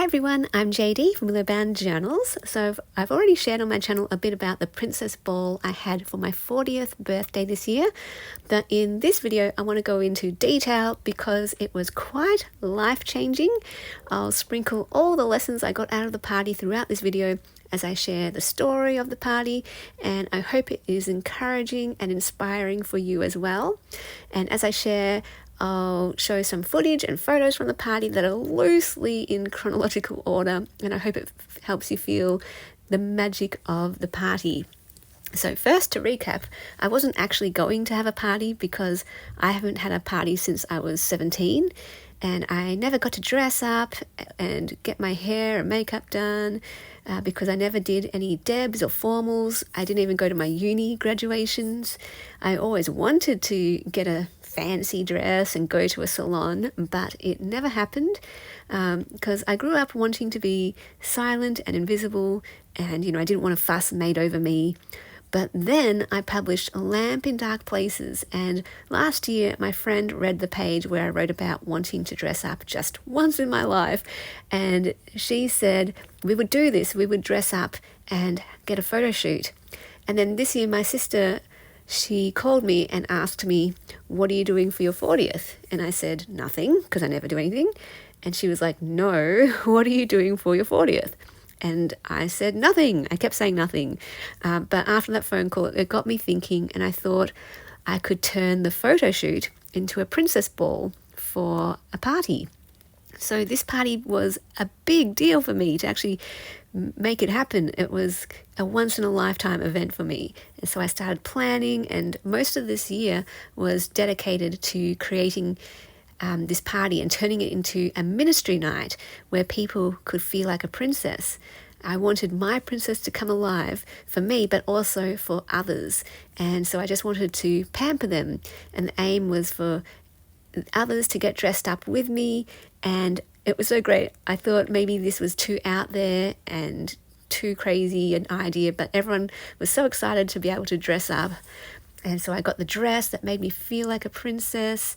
Hi everyone, I'm JD from Willow Bound Journals. So I've already shared on my channel a bit about the princess ball I had for my 40th birthday this year. But in this video, I want to go into detail because it was quite life-changing. I'll sprinkle all the lessons I got out of the party throughout this video as I share the story of the party, and I hope it is encouraging and inspiring for you as well. And as I share, I'll show some footage and photos from the party that are loosely in chronological order, and I hope it helps you feel the magic of the party. So first, to recap, I wasn't actually going to have a party because I haven't had a party since I was 17, and I never got to dress up and get my hair and makeup done because I never did any debs or formals. I didn't even go to my uni graduations. I always wanted to get a fancy dress and go to a salon, but it never happened because I grew up wanting to be silent and invisible, and I didn't want a fuss made over me. But then I published A Lamp in Dark Places, and last year my friend read the page where I wrote about wanting to dress up just once in my life, and she said we would do this, we would dress up and get a photo shoot. And then this year my sister, she called me and asked me, what are you doing for your 40th? And I said, nothing, because I never do anything. And she was like, no, what are you doing for your 40th? And I said, nothing. I kept saying nothing. But after that phone call, it got me thinking, and I thought I could turn the photo shoot into a princess ball for a party. So this party was a big deal for me to actually make it happen. It was a once-in-a-lifetime event for me. And so I started planning, and most of this year was dedicated to creating this party and turning it into a ministry night where people could feel like a princess. I wanted my princess to come alive for me, but also for others. And so I just wanted to pamper them. And the aim was for others to get dressed up with me. And it was so great. I thought maybe this was too out there and too crazy an idea, but everyone was so excited to be able to dress up. And so I got the dress that made me feel like a princess,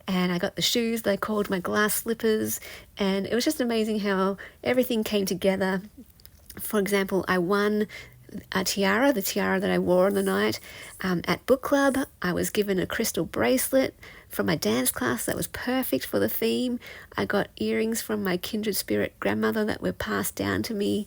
and I got the shoes that I called my glass slippers, and it was just amazing how everything came together. For example, I won a tiara, the tiara that I wore on the night. At book club, I was given a crystal bracelet from my dance class that was perfect for the theme. I got earrings from my kindred spirit grandmother that were passed down to me,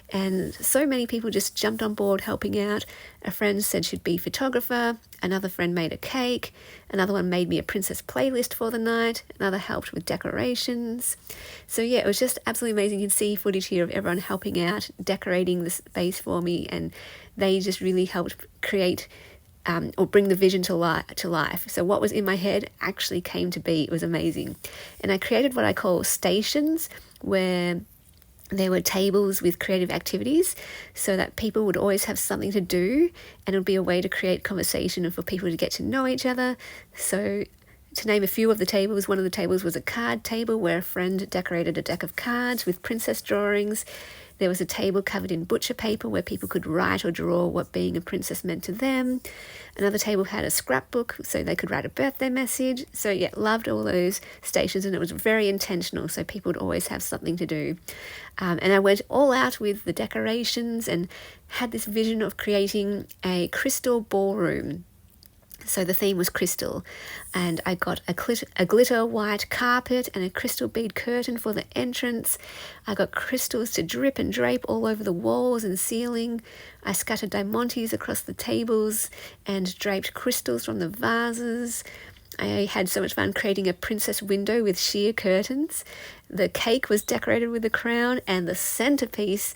and so many people just jumped on board helping out. A friend said she'd be photographer, another friend made a cake, another one made me a princess playlist for the night, another helped with decorations. So yeah, it was just absolutely amazing. You can see footage here of everyone helping out, decorating the space for me, and they just really helped create or bring the vision to life. So what was in my head actually came to be. It was amazing. And I created what I call stations, where there were tables with creative activities so that people would always have something to do, and it would be a way to create conversation and for people to get to know each other. So to name a few of the tables, one of the tables was a card table where a friend decorated a deck of cards with princess drawings. There was a table covered in butcher paper where people could write or draw what being a princess meant to them. Another table had a scrapbook so they could write a birthday message. So yeah, loved all those stations, and it was very intentional so people would always have something to do. And I went all out with the decorations and had this vision of creating a crystal ballroom. So the theme was crystal, and I got a glitter white carpet and a crystal bead curtain for the entrance. I got crystals to drip and drape all over the walls and ceiling. I scattered diamantes across the tables and draped crystals from the vases. I had so much fun creating a princess window with sheer curtains. The cake was decorated with a crown, and the centerpiece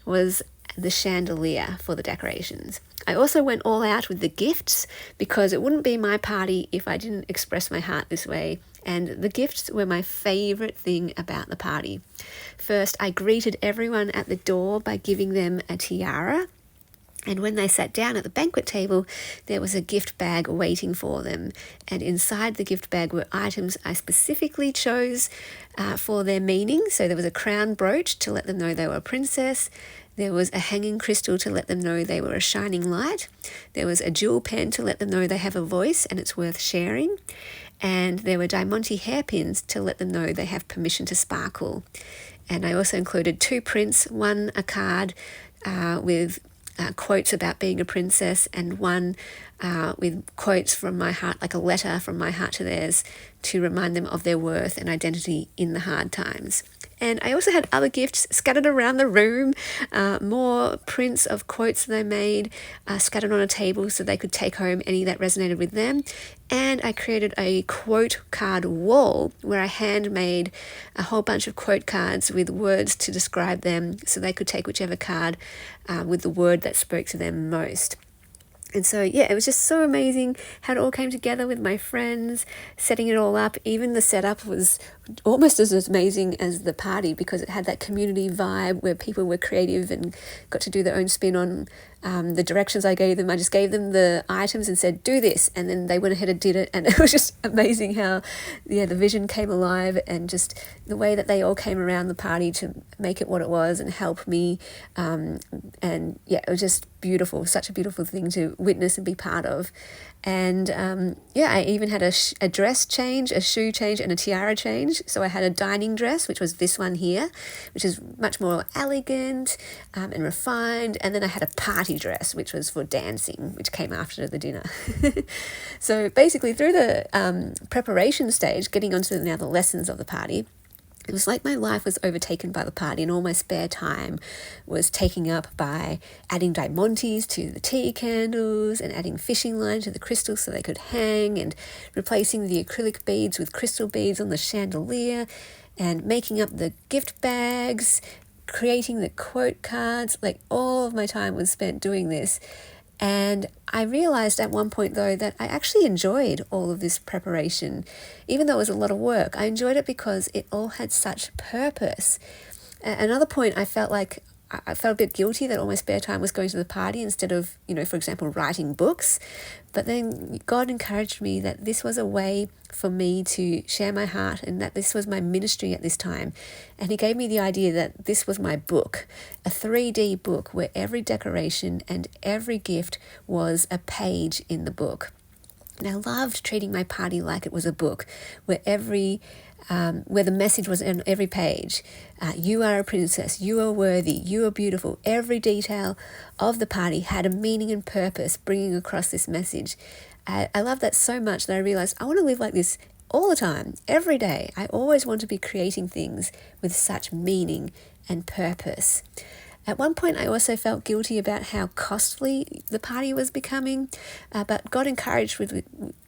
was the chandelier for the decorations. I also went all out with the gifts because it wouldn't be my party if I didn't express my heart this way. And the gifts were my favorite thing about the party. First, I greeted everyone at the door by giving them a tiara. And when they sat down at the banquet table, there was a gift bag waiting for them. And inside the gift bag were items I specifically chose for their meaning. So there was a crown brooch to let them know they were a princess. There was a hanging crystal to let them know they were a shining light. There was a jewel pen to let them know they have a voice and it's worth sharing. and there were diamante hairpins to let them know they have permission to sparkle. And I also included 2 prints, one a card with quotes about being a princess, and one with quotes from my heart, like a letter from my heart to theirs, to remind them of their worth and identity in the hard times. And I also had other gifts scattered around the room, more prints of quotes that I made scattered on a table so they could take home any that resonated with them. And I created a quote card wall where I handmade a whole bunch of quote cards with words to describe them so they could take whichever card with the word that spoke to them most. And so, yeah, it was just so amazing how it all came together with my friends, setting it all up. Even the setup was almost as amazing as the party because it had that community vibe where people were creative and got to do their own spin on the directions I gave them. I just gave them the items and said, do this. And then they went ahead and did it. And it was just amazing how, the vision came alive, and just the way that they all came around the party to make it what it was and help me. And yeah, it was just beautiful, such a beautiful thing to witness and be part of. And I even had a dress change, a shoe change, and a tiara change. So I had a dining dress, which was this one here, which is much more elegant and refined. And then I had a party dress, which was for dancing, which came after the dinner. So basically through the preparation stage, getting onto now the lessons of the party, it was like my life was overtaken by the party, and all my spare time was taken up by adding diamantes to the tea candles and adding fishing line to the crystals so they could hang, and replacing the acrylic beads with crystal beads on the chandelier, and making up the gift bags, creating the quote cards. Like, all of my time was spent doing this. And I realized at one point, though, that I actually enjoyed all of this preparation. Even though it was a lot of work, I enjoyed it because it all had such purpose. Another point, I felt a bit guilty that all my spare time was going to the party instead of, for example, writing books. But then God encouraged me that this was a way for me to share my heart, and that this was my ministry at this time. And he gave me the idea that this was my book, a 3D book where every decoration and every gift was a page in the book. And I loved treating my party like it was a book where where the message was on every page. You are a princess, you are worthy, you are beautiful. Every detail of the party had a meaning and purpose, bringing across this message. I love that so much that I realized I want to live like this all the time, every day. I always want to be creating things with such meaning and purpose. At one point, I also felt guilty about how costly the party was becoming, but God encouraged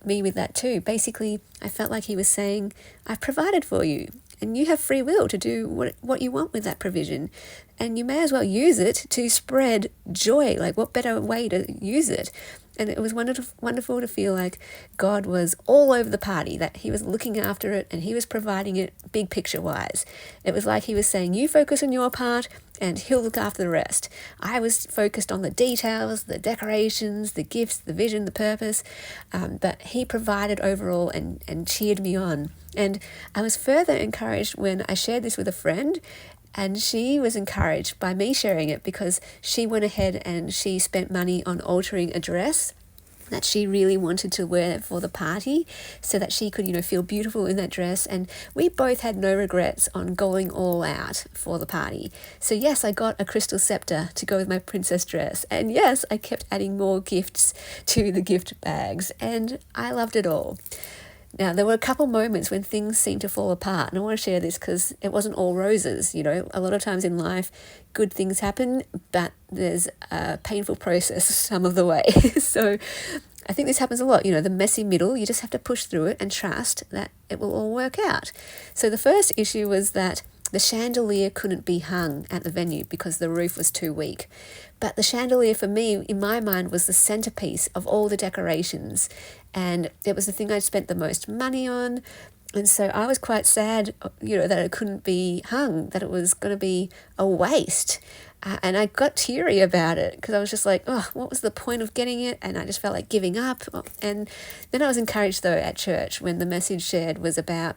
me with that too. Basically, I felt like he was saying, I've provided for you, and you have free will to do what you want with that provision. And you may as well use it to spread joy. Like, what better way to use it? And it was wonderful to feel like God was all over the party, that he was looking after it and he was providing it big picture wise. It was like he was saying, you focus on your part and he'll look after the rest. I was focused on the details, the decorations, the gifts, the vision, the purpose, but he provided overall and cheered me on. And I was further encouraged when I shared this with a friend, and she was encouraged by me sharing it because she went ahead and she spent money on altering a dress that she really wanted to wear for the party so that she could, feel beautiful in that dress. And we both had no regrets on going all out for the party. So yes, I got a crystal scepter to go with my princess dress. And yes, I kept adding more gifts to the gift bags, and I loved it all. Now, there were a couple moments when things seemed to fall apart, and I want to share this because it wasn't all roses. A lot of times in life, good things happen, but there's a painful process some of the way. So I think this happens a lot, the messy middle. You just have to push through it and trust that it will all work out. So the first issue was that the chandelier couldn't be hung at the venue because the roof was too weak. But the chandelier for me, in my mind, was the centerpiece of all the decorations. And it was the thing I'd spent the most money on. And so I was quite sad, that it couldn't be hung, that it was going to be a waste. And I got teary about it because I was just like, what was the point of getting it? And I just felt like giving up. And then I was encouraged, though, at church when the message shared was about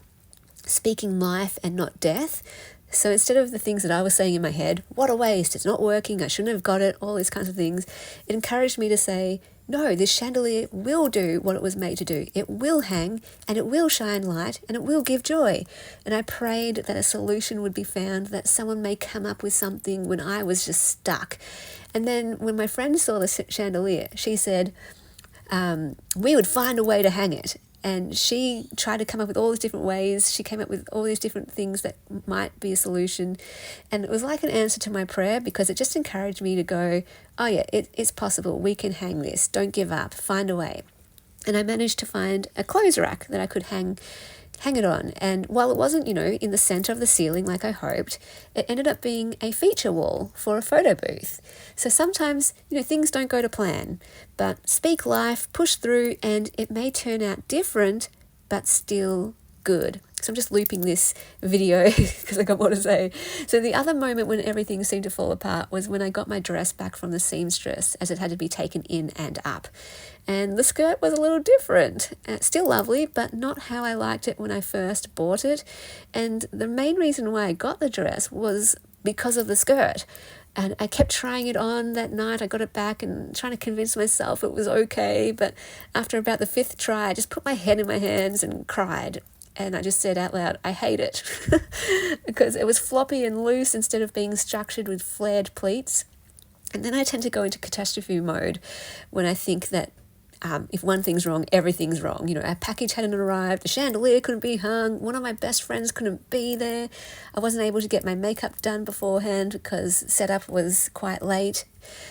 speaking life and not death. So instead of the things that I was saying in my head, what a waste, it's not working, I shouldn't have got it, all these kinds of things, it encouraged me to say, no, this chandelier will do what it was made to do. It will hang, and it will shine light, and it will give joy. And I prayed that a solution would be found, that someone may come up with something when I was just stuck. And then when my friend saw the chandelier, she said, we would find a way to hang it. And she tried to come up with all these different ways. She came up with all these different things that might be a solution. And it was like an answer to my prayer, because it just encouraged me to go, oh yeah, it's possible. We can hang this. Don't give up. Find a way. And I managed to find a clothes rack that I could hang it on. And while it wasn't, in the center of the ceiling like I hoped, it ended up being a feature wall for a photo booth. So sometimes, things don't go to plan, but speak life, push through, and it may turn out different, but still good. So I'm just looping this video because I got more to say. So the other moment when everything seemed to fall apart was when I got my dress back from the seamstress, as it had to be taken in and up. And the skirt was a little different. Still lovely, but not how I liked it when I first bought it. And the main reason why I got the dress was because of the skirt. And I kept trying it on that night. I got it back and trying to convince myself it was okay. But after about the 5th try, I just put my head in my hands and cried. And I just said out loud, I hate it. Because it was floppy and loose instead of being structured with flared pleats. And then I tend to go into catastrophe mode when I think that if one thing's wrong, everything's wrong. Our package hadn't arrived, the chandelier couldn't be hung, one of my best friends couldn't be there, I wasn't able to get my makeup done beforehand because setup was quite late.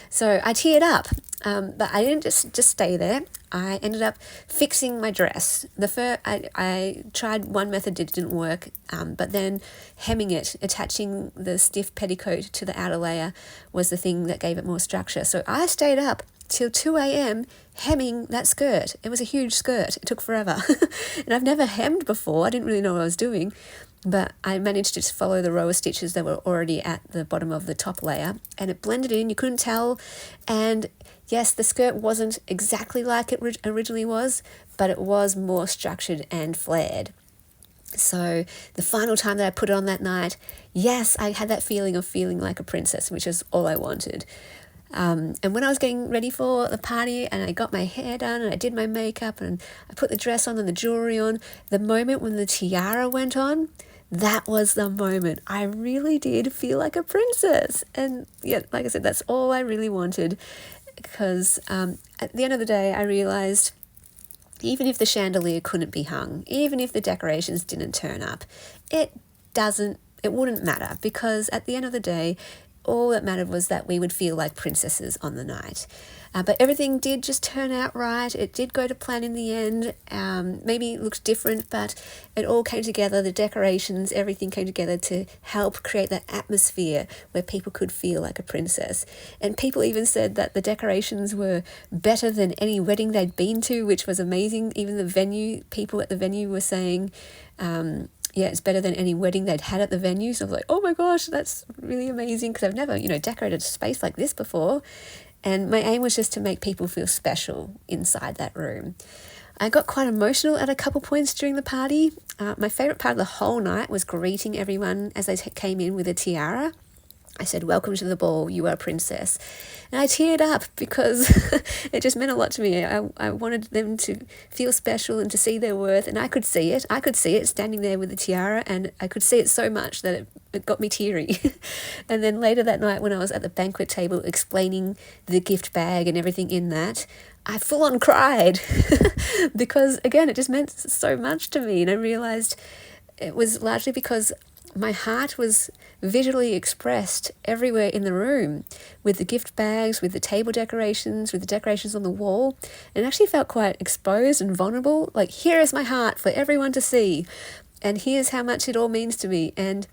So I teared up, but I didn't just stay there. I ended up fixing my dress. I tried one method, it didn't work, but then hemming it, attaching the stiff petticoat to the outer layer was the thing that gave it more structure. So I stayed up till 2 a.m. hemming that skirt. It was a huge skirt. It took forever. And I've never hemmed before. I didn't really know what I was doing. But I managed to just follow the row of stitches that were already at the bottom of the top layer. And it blended in. You couldn't tell. And yes, the skirt wasn't exactly like it originally was, but it was more structured and flared. So the final time that I put it on that night, yes, I had that feeling of feeling like a princess, which is all I wanted. And when I was getting ready for the party and I got my hair done and I did my makeup and I put the dress on and the jewelry on, the moment when the tiara went on, that was the moment. I really did feel like a princess. And yeah, like I said, that's all I really wanted, because at the end of the day, I realized even if the chandelier couldn't be hung, even if the decorations didn't turn up, it wouldn't matter, because at the end of the day, all that mattered was that we would feel like princesses on the night. But everything did just turn out right. It did go to plan in the end. Maybe it looked different, but it all came together. The decorations, everything came together to help create that atmosphere where people could feel like a princess. And people even said that the decorations were better than any wedding they'd been to, which was amazing. Even people at the venue were saying, yeah, it's better than any wedding they'd had at the venue. So I was like, oh my gosh, that's really amazing, because I've never, decorated a space like this before. And my aim was just to make people feel special inside that room. I got quite emotional at a couple points during the party. My favorite part of the whole night was greeting everyone as they came in with a tiara. I said, welcome to the ball, you are a princess. And I teared up because it just meant a lot to me. I wanted them to feel special and to see their worth, and I could see it. I could see it standing there with the tiara, and I could see it so much that it got me teary. And then later that night, when I was at the banquet table explaining the gift bag and everything in that, I full on cried because, again, it just meant so much to me. And I realized it was largely because my heart was visually expressed everywhere in the room, with the gift bags, with the table decorations, with the decorations on the wall. And it actually felt quite exposed and vulnerable. Like, here is my heart for everyone to see, and here's how much it all means to me. And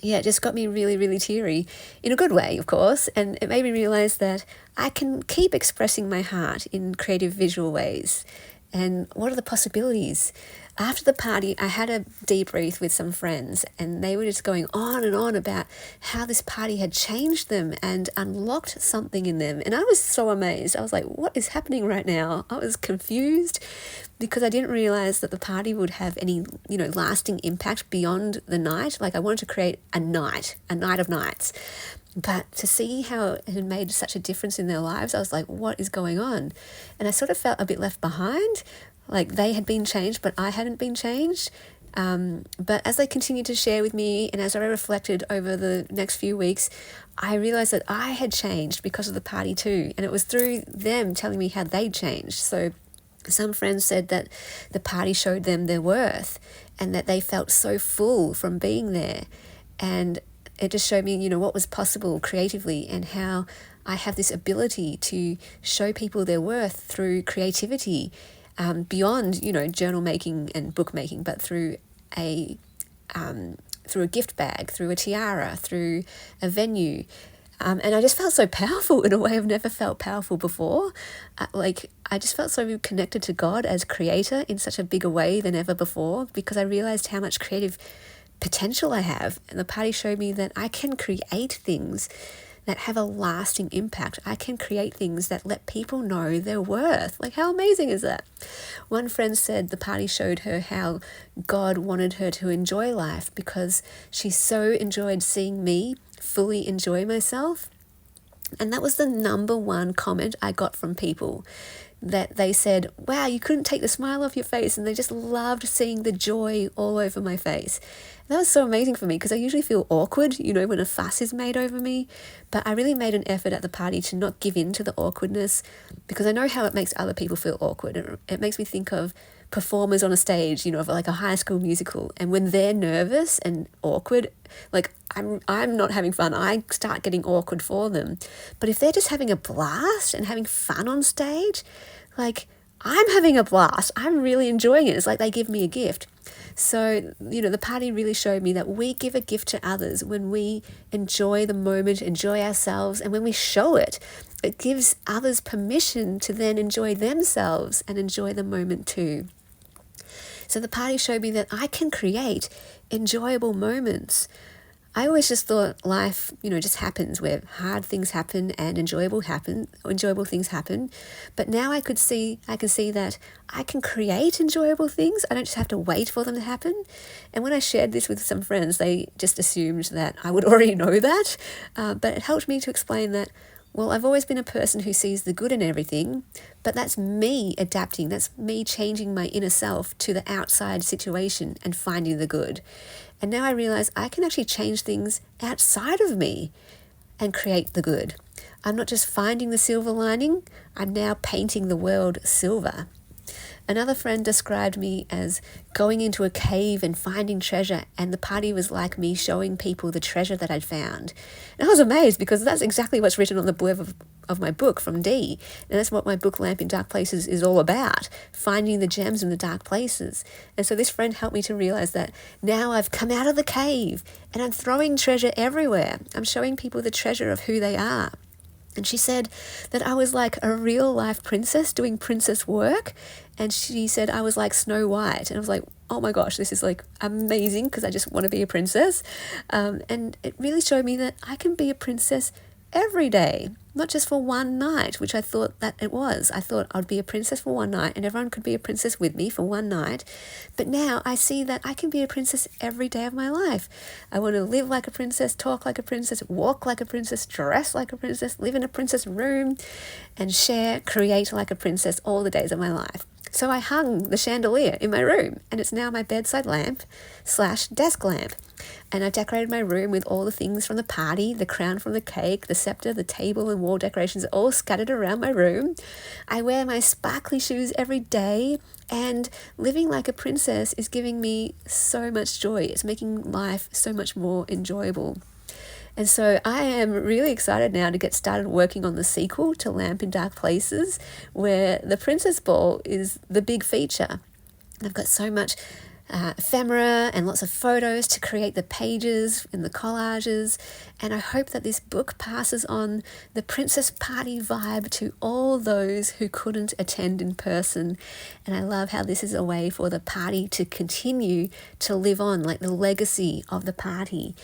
yeah, it just got me really, really teary, in a good way, of course. And it made me realize that I can keep expressing my heart in creative visual ways. And what are the possibilities? After the party, I had a debrief with some friends, and they were just going on and on about how this party had changed them and unlocked something in them. And I was so amazed. I was like, what is happening right now? I was confused because I didn't realize that the party would have any, lasting impact beyond the night. Like, I wanted to create a night of nights. But to see how it had made such a difference in their lives, I was like, what is going on? And I sort of felt a bit left behind, like they had been changed, but I hadn't been changed. But as they continued to share with me, and as I reflected over the next few weeks, I realized that I had changed because of the party too. And it was through them telling me how they'd changed. So some friends said that the party showed them their worth and that they felt so full from being there. And it just showed me, what was possible creatively, and how I have this ability to show people their worth through creativity, beyond, journal making and book making, but through a gift bag, through a tiara, through a venue. And I just felt so powerful in a way I've never felt powerful before. I just felt so connected to God as creator in such a bigger way than ever before, because I realized how much creative potential I have. And the party showed me that I can create things that have a lasting impact. I can create things that let people know their worth. Like, how amazing is that? One friend said the party showed her how God wanted her to enjoy life, because she so enjoyed seeing me fully enjoy myself. And that was the number one comment I got from people, that they said, wow, you couldn't take the smile off your face, and they just loved seeing the joy all over my face. That was so amazing for me, because I usually feel awkward, when a fuss is made over me. But I really made an effort at the party to not give in to the awkwardness, because I know how it makes other people feel awkward. It makes me think of performers on a stage, of like a high school musical, and when they're nervous and awkward, like I'm not having fun, I start getting awkward for them. But if they're just having a blast and having fun on stage, like I'm having a blast, I'm really enjoying it. It's like they give me a gift. So, the party really showed me that we give a gift to others when we enjoy the moment, enjoy ourselves, and when we show it, it gives others permission to then enjoy themselves and enjoy the moment too. So the party showed me that I can create enjoyable moments. I always just thought life, just happens, where hard things happen and enjoyable things happen. But now I can see that I can create enjoyable things. I don't just have to wait for them to happen. And when I shared this with some friends, they just assumed that I would already know that. But it helped me to explain that, well, I've always been a person who sees the good in everything, but that's me adapting. That's me changing my inner self to the outside situation and finding the good. And now I realize I can actually change things outside of me and create the good. I'm not just finding the silver lining, I'm now painting the world silver. Another friend described me as going into a cave and finding treasure, and the party was like me showing people the treasure that I'd found. And I was amazed, because that's exactly what's written on the blurb of my book from Dee. And that's what my book Lamp in Dark Places is all about, finding the gems in the dark places. And so this friend helped me to realize that now I've come out of the cave and I'm throwing treasure everywhere. I'm showing people the treasure of who they are. And she said that I was like a real life princess doing princess work. And she said I was like Snow White. And I was like, oh my gosh, this is like amazing, because I just want to be a princess. And it really showed me that I can be a princess every day, not just for one night, which I thought that it was. I thought I'd be a princess for one night and everyone could be a princess with me for one night. But now I see that I can be a princess every day of my life. I want to live like a princess, talk like a princess, walk like a princess, dress like a princess, live in a princess room, and create like a princess all the days of my life. So I hung the chandelier in my room, and it's now my bedside lamp / desk lamp. And I decorated my room with all the things from the party, the crown from the cake, the scepter, the table and wall decorations all scattered around my room. I wear my sparkly shoes every day, and living like a princess is giving me so much joy. It's making life so much more enjoyable. And so I am really excited now to get started working on the sequel to Lamp in Dark Places, where the Princess Ball is the big feature. I've got so much ephemera and lots of photos to create the pages and the collages, and I hope that this book passes on the princess party vibe to all those who couldn't attend in person. And I love how this is a way for the party to continue to live on, like the legacy of the party.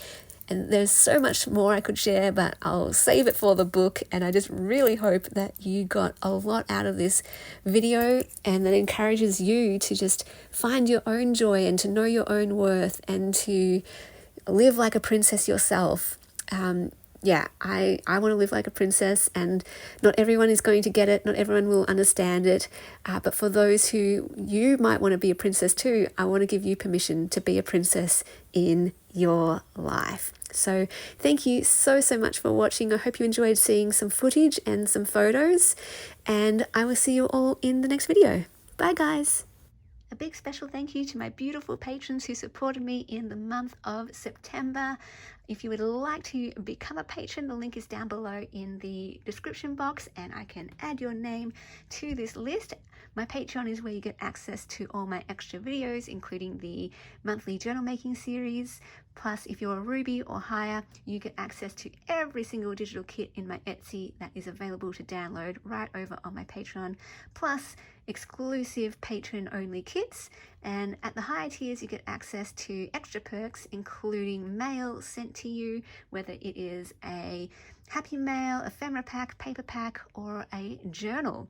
And there's so much more I could share, but I'll save it for the book. And I just really hope that you got a lot out of this video, and that encourages you to just find your own joy and to know your own worth and to live like a princess yourself. yeah, I want to live like a princess, and not everyone is going to get it. Not everyone will understand it. But for those who you might want to be a princess too, I want to give you permission to be a princess in your life. So thank you so much for watching. I hope you enjoyed seeing some footage and some photos, and I will see you all in the next video. Bye guys. A big special thank you to my beautiful patrons who supported me in the month of September. If you would like to become a patron, the link is down below in the description box, and I can add your name to this list. My Patreon is where you get access to all my extra videos, including the monthly journal making series. Plus, if you're a Ruby or higher, you get access to every single digital kit in my Etsy that is available to download right over on my Patreon. Plus, exclusive patron-only kits, and at the higher tiers you get access to extra perks, including mail sent to you, whether it is a happy mail, ephemera pack, paper pack, or a journal.